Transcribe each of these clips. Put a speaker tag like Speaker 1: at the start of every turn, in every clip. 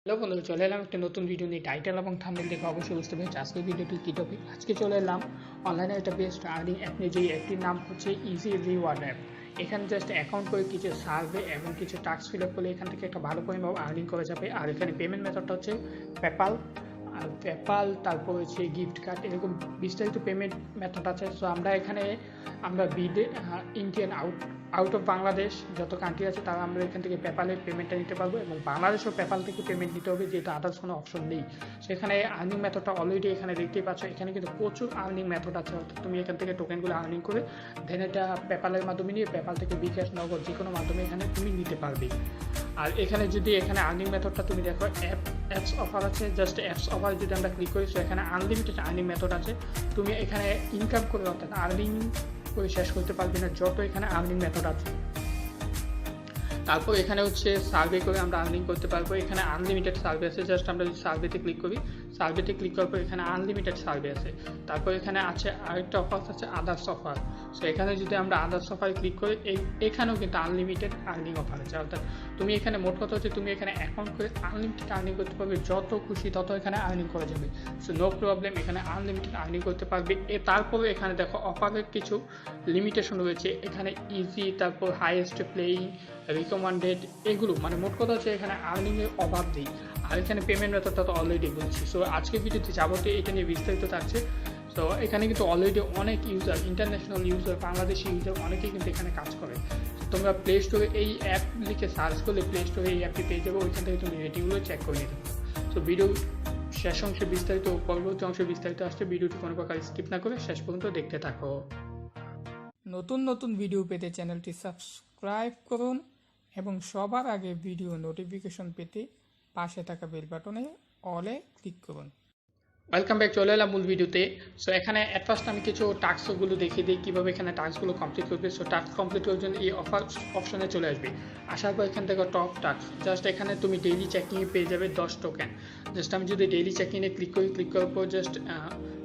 Speaker 1: Hello বন্ধুরা, চলে এলাম একটা নতুন ভিডিও নিয়ে। টাইটেল এবং থাম্বনেল দেখে অবশ্যই বুঝতে পেরেছি আজকের ভিডিওটি কী টপিক। আজকে চলে এলাম অনলাইনে একটা বেস্ট আর্নিং অ্যাপ নিয়ে, যেই অ্যাপটির নাম হচ্ছে ইজি রিওয়ার্ড অ্যাপ। এখানে জাস্ট অ্যাকাউন্ট করে কিছু সার্ভে এবং কিছু টাস্ক ফিল আপ করলে এখান থেকে একটা ভালো পরিমাণ আর্নিং করা যাবে। আর এখানে পেমেন্ট মেথডটা হচ্ছে পেপাল, আর পেপাল, তারপর হচ্ছে গিফট কার্ড, এরকম বিস্তারিত পেমেন্ট মেথড আছে। সো আমরা ইন্ডিয়ান আউট অফ বাংলাদেশ যত কান্ট্রি আছে তারা আমরা এখান থেকে পেপালের পেমেন্টটা নিতে পারবো, এবং বাংলাদেশও পেপাল থেকে পেমেন্ট নিতে হবে, যেহেতু আদার্স কোনো অপশন নেই। সেখানে আর্নিং মেথডটা অলরেডি এখানে দেখতেই পাচ্ছ। এখানে কিন্তু প্রচুর আর্নিং মেথড আছে, অর্থাৎ তুমি এখান থেকে টোকেনগুলো আর্নিং করে দেন এটা পেপালের মাধ্যমে নিয়ে পেপাল থেকে বিকাশ, নগদ যে কোনো মাধ্যমে এখানে তুমি নিতে পারবে। আর এখানে যদি এখানে আর্নিং মেথডটা তুমি দেখো, অ্যাপস অফার আছে। জাস্ট অ্যাপস অফার যদি আমরা ক্লিক করি, সো এখানে আনলিমিটেড আর্নিং মেথড আছে। তুমি এখানে ইনকাম করে, অর্থাৎ আর্নিং করে শেষ করতে পারবে না, যত এখানে আর্নিং মেথড আছে। তারপর এখানে হচ্ছে সার্ভে করে আমরা আর্নিং করতে পারবো। এখানে আনলিমিটেড সার্ভে আছে। জাস্ট আমরা যদি সার্ভেতে ক্লিক করি, সার্ভেতে ক্লিক করার পর এখানে আনলিমিটেড সার্ভে আছে। তারপর এখানে আছে আরেকটা অফার আছে আদার্স অফার। সো এখানে যদি আমরা আদার্স অফারে ক্লিক করি, এখানেও কিন্তু আনলিমিটেড আর্নিং অফার আছে। অর্থাৎ তুমি এখানে মোট কথা হচ্ছে তুমি এখানে অ্যাকাউন্ট করে আনলিমিটেড আর্নিং করতে পারবে, যত খুশি তত এখানে আর্নিং করা যাবে। সো নো প্রবলেম, এখানে আনলিমিটেড আর্নিং করতে পারবে। তারপরে এখানে দেখো অফারের কিছু লিমিটেশন রয়েছে। এখানে ইজি, তারপর হাইয়েস্ট প্লেয়িং, রিকমেন্ডেড, এগুলো মানে মোট কথা হচ্ছে এখানে আর্নিংয়ের অভাব নেই। আর এখানে পেমেন্ট মেথডটা তো অলরেডি বলছি। সো আজকের ভিডিওতে যাবতীয় এটা নিয়ে বিস্তারিত থাকছে। সো এখানে কিন্তু অলরেডি অনেক user, international user, Bangladeshi user অনেকেই কিন্তু এখানে কাজ করে। তোমরা প্লে স্টোরে এই অ্যাপ লিখে সার্চ করলে প্লে স্টোরে এই অ্যাপটি পেয়ে যাবে। ওইখান থেকে তুমি রেটিংগুলো চেক করে নিতে পারো। সো ভিডিও শেষ অংশে বিস্তারিত, পরবর্তী অংশে বিস্তারিত আসছে। ভিডিওটি কোনো প্রকার স্কিপ না করে শেষ পর্যন্ত দেখতে থাকো। নতুন নতুন ভিডিও পেতে চ্যানেলটি সাবস্ক্রাইব করুন এবং সবার আগে ভিডিও নোটিফিকেশন পেতে পাশে থাকা বেল বাটনে অলে ক্লিক করুন। ওয়েলকাম ব্যাক, চলে এলাম মূল ভিডিওতে। সো এখানে অ্যাট ফার্স্ট আমি কিছু টাস্কগুলো দেখিয়ে দিই কীভাবে এখানে টাস্কগুলো কমপ্লিট করবে। সো টাস্ক কমপ্লিট করার জন্য এই অপশনে চলে আসবে। আসার পর এখান থেকে টপ টাস্ক, জাস্ট এখানে তুমি ডেইলি চেকিংয়ে পেয়ে যাবে 10 টোকেন। জাস্ট আমি যদি ডেইলি চেকিংয়ে ক্লিক করার পর জাস্ট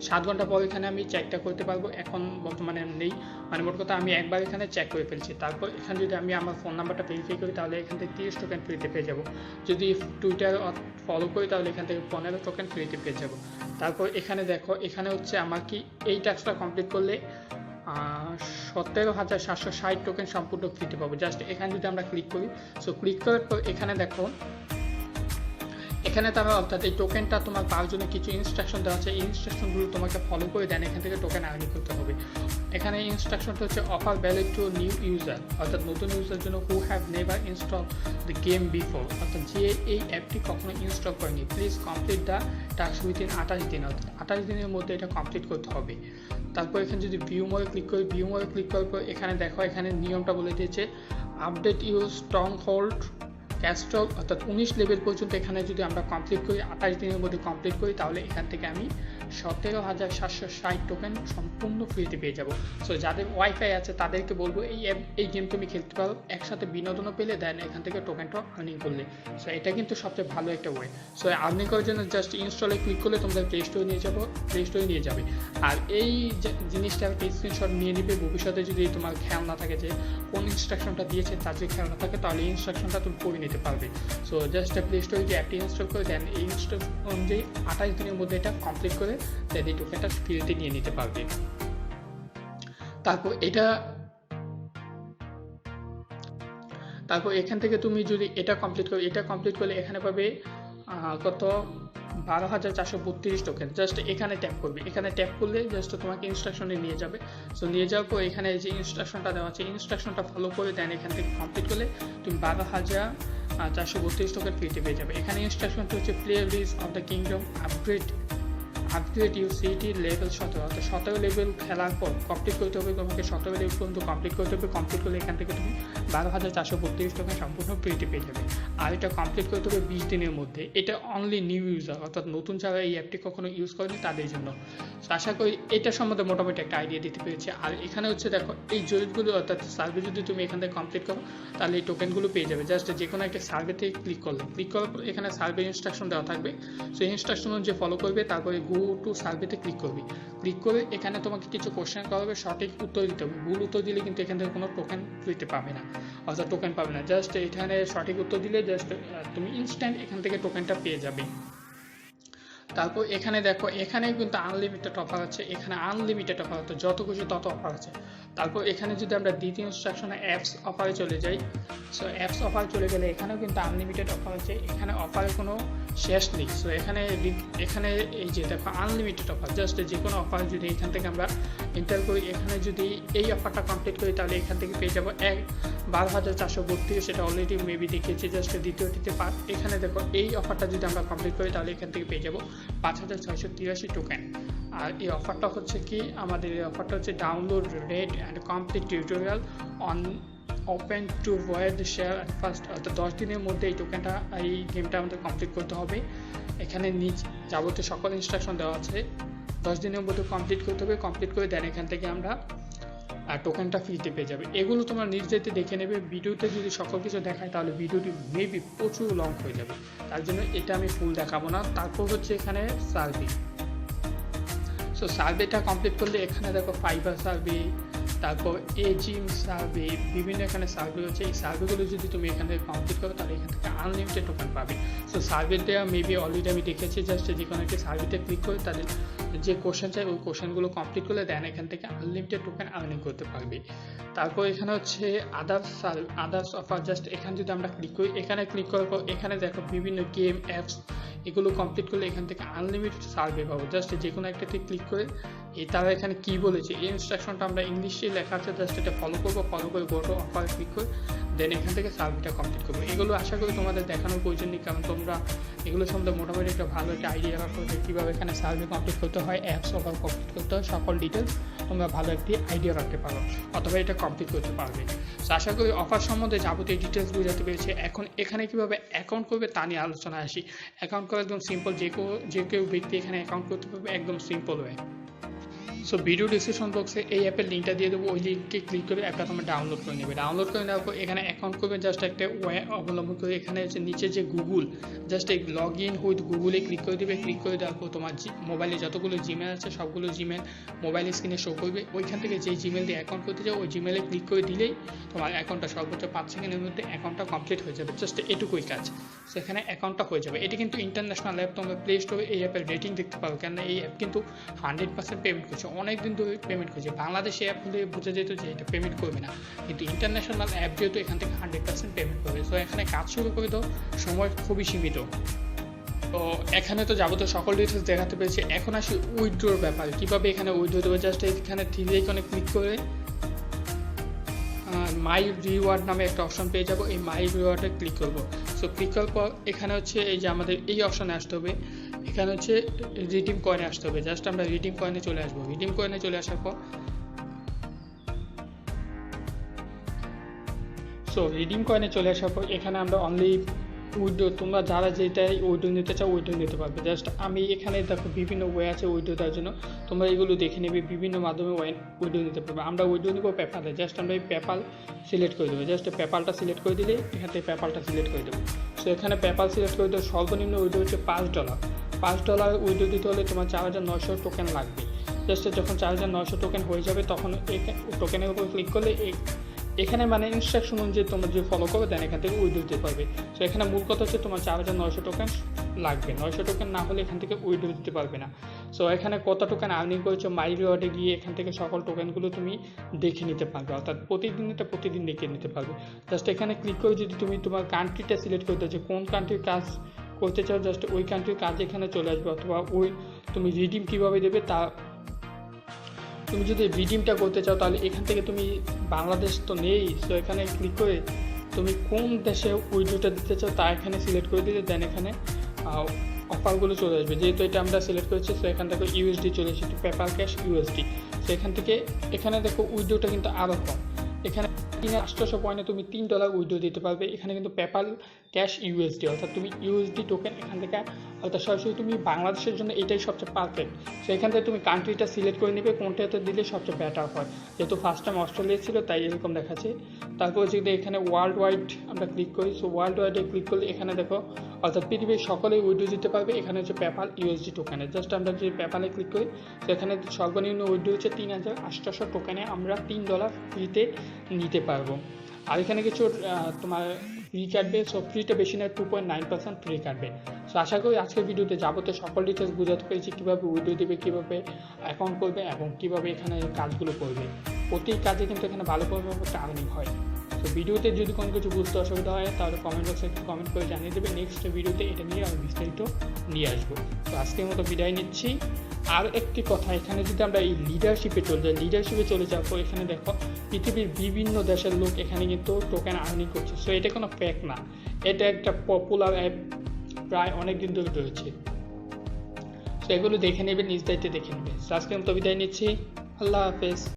Speaker 1: 7 ঘন্টা পর এখানে আমি চেকটা করতে পারবো। এখন বর্তমানে নেই, মানে মোট কথা আমি একবার এখানে চেক করে ফেলছি। তারপর এখানে যদি আমি আমার ফোন নাম্বারটা ভেরিফাই করি, তাহলে এখান থেকে 30 টোকেন ফ্রিতে পেয়ে যাবো। যদি টুইটার ফলো করি, তাহলে এখান থেকে 15 টোকেন ফ্রিতে পেয়ে যাবো। তারপর এখানে দেখো, এখানে হচ্ছে আমার কি এই টাস্কটা কমপ্লিট করলে 17,760 টোকেন সম্পূর্ণ ফ্রিতে পাবো। জাস্ট এখানে যদি আমরা ক্লিক করি, সো ক্লিক করার পর এখানে দেখো, এখানে তারা অর্থাৎ এই টোকেনটা তোমার পাওয়ার জন্য কিছু ইনস্ট্রাকশন দেওয়া আছে। এই ইনস্ট্রাকশনগুলো তোমাকে ফলো করে দেন এখান থেকে টোকেন আর্নিং করতে হবে। এখানে ইনস্ট্রাকশনটা হচ্ছে offer valid two new user, অর্থাৎ নতুন ইউজার জন্য who have never install the game before, অর্থাৎ যে এই অ্যাপটি কখনো ইনস্টল করেনি, please complete the task within 28 দিন, অর্থাৎ 28 দিনের মধ্যে এটা কমপ্লিট করতে হবে। তারপর এখানে যদি ভিউ মোরে ক্লিক করি, ভিউ মোরে ক্লিক করার পর এখানে দেখো, এখানে নিয়মটা বলে দিয়েছে update use strong hold castle, অর্থাৎ 19 লেভেল পর্যন্ত এখানে যদি আমরা কমপ্লিট করি, 28 দিনের মধ্যে কমপ্লিট করি, তাহলে এখান থেকে আমি 17,760 টোকেন সম্পূর্ণ ফ্রিতে পেয়ে যাব। সো যাদের ওয়াইফাই আছে তাদেরকে বলবো এই গেম তুমি খেলতে পারো, একসাথে বিনোদনও পেলে দেন এখান থেকে টোকেনটা আর্নিং করলে। সো এটা কিন্তু সবচেয়ে ভালো একটা ওয়ে। সো আর্নিং করার জন্য জাস্ট ইনস্টলে ক্লিক করলে তোমাদের প্লে স্টোরে নিয়ে যাবে। আর এই জিনিসটা স্ক্রিনশট নিয়ে নিবে। ভবিষ্যতে যদি তোমার খেয়াল না থাকে যে কোন ইনস্ট্রাকশনটা দিয়েছে, তার যদি খেয়াল না থাকে, তাহলে এই ইনস্ট্রাকশনটা তুমি পড়ে নিতে পারবে। সো জাস্ট প্লে স্টোরে যে অ্যাপটি ইনস্টল করে দেন, এই ইনস্ট্রাকশন অনুযায়ী 28 দিনের মধ্যে এটা কমপ্লিট করে দেন এই টোকেনটা ফ্রিতে নিয়ে নিতে পারবে। তারপর এখান থেকে তুমি যদি এটা কমপ্লিট করলে এখানে পাবে কত 12,432 টোকেন। জাস্ট এখানে ট্যাপ করবে, এখানে ট্যাপ করলে জাস্ট তোমাকে ইনস্ট্রাকশনে নিয়ে যাবে। সো নিয়ে যাওয়ার পর এখানে যে ইনস্ট্রাকশনটা দেওয়া আছে, ইনস্ট্রাকশনটা ফলো করে দেন এখান থেকে কমপ্লিট করলে তুমি 12,432 টোকেন ফ্রিতে পেয়ে যাবে। এখানে ইনস্ট্রাকশনটা হচ্ছে play rise of the kingdom upgrade you city level 17, অর্থাৎ 17 লেভেল খেলার পর কমপ্লিট করতে হবে তোমাকে, 17 লেভেল পর্যন্ত কমপ্লিট করতে হবে। কমপ্লিট করলে এখান থেকে তুমি 12,432 টোকেন সম্পূর্ণ ফ্রিতে পেয়ে যাবে। আর এটা কমপ্লিট করতে হবে 20 দিনের মধ্যে। এটা অনলি নিউ ইউজার, অর্থাৎ নতুন যারা এই অ্যাপটি কখনো ইউজ করেনি তাদের জন্য। আশা করি এটা সম্বন্ধে মোটামুটি একটা আইডিয়া দিতে পেরেছি। আর এখানে হচ্ছে দেখো, এই জয়েন্টগুলো অর্থাৎ সার্ভে যদি তুমি এখান থেকে কমপ্লিট করো, তাহলে এই টোকেনগুলো পেয়ে যাবে। জাস্ট যে কোনো একটা সার্ভেতে ক্লিক করার পর এখানে সার্ভে ইনস্ট্রাকশন দেওয়া থাকবে। সো ইনস্ট্রাকশন অনুযায়ী ফলো করবে। তারপরে গো টু সার্ভেতে ক্লিক করবি। ক্লিক করে এখানে তোমাকে কিছু কোশ্চেন করা হবে, সঠিক উত্তর দিতে হবে। ভুল উত্তর দিলে কিন্তু এখান থেকে কোনো টোকেন দিতে পাবে না, অর্থাৎ টোকেন পাবে না। জাস্ট এখানে সঠিক উত্তর দিলে জাস্ট তুমি ইনস্ট্যান্ট এখান থেকে টোকেনটা পেয়ে যাবে। তারপর এখানে দেখো, এখানে কিন্তু আনলিমিটেড অফার আছে, এখানে আনলিমিটেড অফার আছে, যত খুশি তত অফার আছে। তারপর এখানে যদি আমরা দ্বিতীয় ইনস্ট্রাকশনে অ্যাপস অফারে চলে যাই, সো অ্যাপস অফারে চলে গেলে এখানেও কিন্তু আনলিমিটেড অফার আছে, এখানে অফারের কোনো শেষ নেই। সো এখানে এই যে দেখো আনলিমিটেড অফার, জাস্ট যে কোনো অফার যদি এখান থেকে আমরা এন্টার করি, এখানে যদি এই অফারটা কমপ্লিট করি তাহলে এখান থেকে পেয়ে যাবো 12,432, সেটা অলরেডি মেবি দেখিয়েছি। জাস্ট দ্বিতীয়টিতে এখানে দেখো এই অফারটা যদি আমরা কমপ্লিট করি তাহলে এখান থেকে পেয়ে যাবো 5,683 টোকেন। আর এই অফারটা হচ্ছে কি, আমাদের এই অফারটা হচ্ছে download, red and complete tutorial on open to void share and first, অর্থাৎ 10 দিনের মধ্যে এই গেমটা আমাদের কমপ্লিট করতে হবে। এখানে যাবতীয় সকল ইনস্ট্রাকশন দেওয়া আছে, 10 দিনের মধ্যে কমপ্লিট করতে হবে। কমপ্লিট করে দেন এখান থেকে আমরা টোকেনটা ফ্রিতে পেয়ে যাবে। এগুলো তোমরা নিজেতে দেখে নেবে। ভিডিওতে যদি সকল কিছু দেখায় তাহলে ভিডিওটি মেবি প্রচুর লং হয়ে যাবে, তার জন্য এটা আমি ফুল দেখাবো না। তারপর হচ্ছে এখানে সার্ভে। সো সার্ভেটা কমপ্লিট করলে এখানে দেখো ফাইবার সার্ভে, তারপর জিম সার্ভে, বিভিন্ন এখানে সার্ভে হচ্ছে। এই সার্ভেগুলো যদি তুমি এখান থেকে কমপ্লিট করো তাহলে এখান থেকে আনলিমিটেড টোকেন পাবে। সো সার্ভেটা মেবি অলরেডি আমি দেখেছি, জাস্ট যে কোনো একটা সার্ভেতে ক্লিক করে তাদের যে কোশ্চেন চাই ওই কোশ্চেনগুলো কমপ্লিট করলে দেন এখান থেকে আনলিমিটেড টোকেন আর্নিং করতে পারবে। তারপর এখানে হচ্ছে আদার্স অফার, জাস্ট এখানে যদি আমরা ক্লিক করি, এখানে ক্লিক করার পর এখানে দেখো বিভিন্ন গেম, অ্যাপস, এগুলো কমপ্লিট করলে এখান থেকে আনলিমিটেড সার্ভে পাবো। জাস্ট যে কোনো একটাতে ক্লিক করে তারা এখানে কি বলেছে এই ইনস্ট্রাকশনটা আমরা ইংলিশে লেখা আছে, জাস্ট এটা ফলো করবো, ফলো করে গোটো অফারে ক্লিক করে দেন এখান থেকে সার্ভেটা কমপ্লিট করবো। এগুলো আশা করি তোমাদের দেখানোর প্রয়োজন নেই, কারণ তোমরা এগুলো সম্বন্ধে মোটামুটি একটা ভালো একটা আইডিয়া রাখো যে কীভাবে এখানে সার্ভে কমপ্লিট করতে হয়, অ্যাপস অফার কমপ্লিট করতে হয়, সকল ডিটেলস তোমরা ভালো একটি আইডিয়া রাখতে পারো, অথবা এটা কমপ্লিট করতে পারবে। সো আশা করি অফার সম্বন্ধে যাবতীয় ডিটেলস বোঝাতে পেরেছি। এখন এখানে কীভাবে অ্যাকাউন্ট করবে তা নিয়ে আলোচনা আসি। অ্যাকাউন্ট করা একদম সিম্পল, যে কেউ ব্যক্তি এখানে অ্যাকাউন্ট করতে পারবে একদম simple way. So video description বক্সে এই অ্যাপের লিঙ্কটা দিয়ে দেবো, ওই লিঙ্কে ক্লিক করে অ্যাপটা তোমরা ডাউনলোড করে নেবে। ডাউনলোড করে নেওয়ার পর এখানে অ্যাকাউন্ট করবে, জাস্ট একটা ওয়ে অবলম্বন করে এখানে হচ্ছে নিচে যে গুগল, জাস্ট এই লগ ইন উইথ গুগলে ক্লিক করে দেবে। ক্লিক করে দেওয়ার পর তোমার মোবাইলে যতগুলো জিমেল আছে সবগুলো জিমেল মোবাইল স্ক্রিনে শো করবে। ওইখান থেকে যে জিমেল দিয়ে অ্যাকাউন্ট করতে যাও ওই জিমেলে ক্লিক করে দিলেই তোমার অ্যাকাউন্টটা সর্বোচ্চ 5 সেকেন্ডের মধ্যে অ্যাকাউন্টটা কমপ্লিট হয়ে যাবে। জাস্ট এটুকুই কাজ, সেখানে অ্যাকাউন্টটা হয়ে যাবে। এটি কিন্তু ইন্টারন্যাশনাল অ্যাপ, তোমরা প্লে স্টোরে এই অ্যাপের রেটিং দেখতে পারো, কেননা এই অ্যাপ কিন্তু 100% পেমেন্ট করছে, অনেক দিন ধরে পেমেন্ট করছে। বাংলাদেশে অ্যাপ হলে বোঝা যেত যে এটা পেমেন্ট করবে না, কিন্তু ইন্টারন্যাশনাল অ্যাপ যেহেতু এখান থেকে 100% পেমেন্ট করবে। সো এখানে কাজ শুরু করে দাও, সময় খুবই সীমিত। তো এখানে তো যাবতীয় সকল ডিটেলস দেখাতে পেরেছি। এখন আসি উইথড্রোর ব্যাপারে, কীভাবে এখানে উইথড্রো দেবে। জাস্ট এখানে থ্রি আইকনে ক্লিক করে মাই রিওয়ার্ড নামে একটা অপশন পেয়ে যাবো, এই মাই রিওয়ার্ডে ক্লিক করবো। সো ক্লিক করার পর এখানে হচ্ছে এই যে আমাদের এই অপশানে আসতে হবে, এখানে হচ্ছে রিডিম কয়েনে আসতে হবে। জাস্ট আমরা রিডিম কয়েনে চলে আসবো। রিডিম কয়েনে চলে আসার পর এখানে আমরা অনলি উইড্রো, তোমরা যারা যেটাই উইড্রো নিতে চাও উইড্রো নিতে পারবে। জাস্ট আমি এখানে দেখো বিভিন্ন ওয়ে আছে উইড্রো দেওয়ার জন্য, তোমরা এগুলো দেখে নেবে, বিভিন্ন মাধ্যমে উইড্রো নিতে পারবে। আমরা উইড্রো নিব পেপালে, জাস্ট আমরা এই পেপাল সিলেক্ট করে দেবো। জাস্ট পেপালটা সিলেক্ট করে দিলে এখান থেকে পেপালটা সিলেক্ট করে দেবো। সো এখানে পেপাল সিলেক্ট করে দেবো। সর্বনিম্ন উইড্রো হচ্ছে $5। $5 উইড্রো দিতে হলে তোমার 4900 টোকেন লাগবে। জাস্ট যখন 4900 টোকেন হয়ে যাবে তখন এই টোকেনের উপর ক্লিক করলে এখানে মানে ইনস্ট্রাকশন অনুযায়ী তোমরা যে ফলো করবে দেন এখান থেকে উইড্রো দিতে পারবে। সো এখানে মূল কথা হচ্ছে তোমার 4900 টোকেন লাগবে, 900 টোকেন না হলে এখান থেকে উইড্রো দিতে পারবে না। সো এখানে কত টোকেন আর্নিং করেছো মাই রিওয়ার্ডে গিয়ে এখান থেকে সকল টোকেনগুলো তুমি দেখে নিতে পারবে, অর্থাৎ প্রতিদিন দেখে নিতে পারবে। জাস্ট এখানে ক্লিক করে যদি তুমি তোমার কান্ট্রিটা সিলেক্ট করে দাও যে কোন কান্ট্রির কাজ করতে চাও, জাস্ট ওই কান্ট্রির কাজ এখানে চলে আসবে। অথবা তুমি রিডিম কীভাবে দেবে তা, তুমি যদি রিডিমটা করতে চাও তাহলে এখান থেকে তুমি, বাংলাদেশ তো নেই, সো এখানে ক্লিক করে তুমি কোন দেশে উইড্রোটা দিতে চাও তা এখানে সিলেক্ট করে দিলে দেন এখানে অফারগুলো চলে আসবে। যেহেতু এটা আমরা সিলেক্ট করেছি সো এখান থেকে ইউএসডি চলে এসেছে, পেপার ক্যাশ ইউএসডি। সো এখান থেকে এখানে দেখো উইড্রোটা কিন্তু আরও কম, এখানে 3800 পয়েন্টে তুমি $3 উইড্রো দিতে পারবে। এখানে কিন্তু পেপাল ক্যাশ ইউএসডি, অর্থাৎ তুমি ইউএসডি টোকেন এখান থেকে, অর্থাৎ সরাসরি তুমি বাংলাদেশের জন্য এটাই সবচেয়ে পারফেক্ট। সো এখান থেকে তুমি কান্ট্রিটা সিলেক্ট করে নেবে কোনটাতে দিলে সবচেয়ে বেটার হয়। যেহেতু ফার্স্ট টাইম অস্ট্রেলিয়া ছিল তাই এরকম দেখাচ্ছে। তারপর যদি এখানে ওয়ার্ল্ড ওয়াইড আমরা ক্লিক করি, সো ওয়ার্ল্ড ওয়াইডে ক্লিক করলে এখানে দেখো অর্থাৎ পৃথিবীর সকলেই উইথড্র দিতে পারবে। এখানে হচ্ছে পেপ্যাল ইউএসডি টোকেনে, জাস্ট আমরা যদি পেপ্যালে ক্লিক করি তো এখানে সর্বনিম্ন উইথড্র হচ্ছে 3800 টোকেনে আমরা $3 ফ্রিতে নিতে পারবো। আর এখানে কিছু তোমার ফ্রি কাটবে, সো ফ্রিটা বেশি না, 2.9% ফ্রি কাটবে। সো আশা করি আজকের ভিডিওতে যাবতীয় সকল ডিটেলস বোঝাতে পেরেছি, কীভাবে উইথড্র দেবে, কীভাবে অ্যাকাউন্ট করবে এবং কীভাবে এখানে কাজগুলো করবে। প্রতি কাজে কিন্তু এখানে ভালো পরিমাণে একটা আর্নিং হয়। তো ভিডিওতে যদি কোনো কিছু বুঝতে অসুবিধা হয় তাহলে কমেন্ট বক্সে একটু কমেন্ট করে জানিয়ে দেবে, নেক্সট ভিডিওতে এটা নিয়ে আমি বিস্তারিত নিয়ে আসবো। তো আজকের মতো বিদায় নিচ্ছি। আর একটি কথা, এখানে যদি আমরা এই লিডারশিপে চলে যাই, লিডারশিপে চলে যাওয়ার পর এখানে দেখো পৃথিবীর বিভিন্ন দেশের লোক এখানে কিন্তু টোকেন আর্নিং করছে। সো এটা কোনো ফেক না, এটা একটা পপুলার অ্যাপ, প্রায় অনেক দিন ধরে রয়েছে। সো এগুলো দেখে নেবে, নিজ দায়িত্বে দেখে নেবে। আজকের মতো বিদায় নিচ্ছি, আল্লাহ হাফেজ।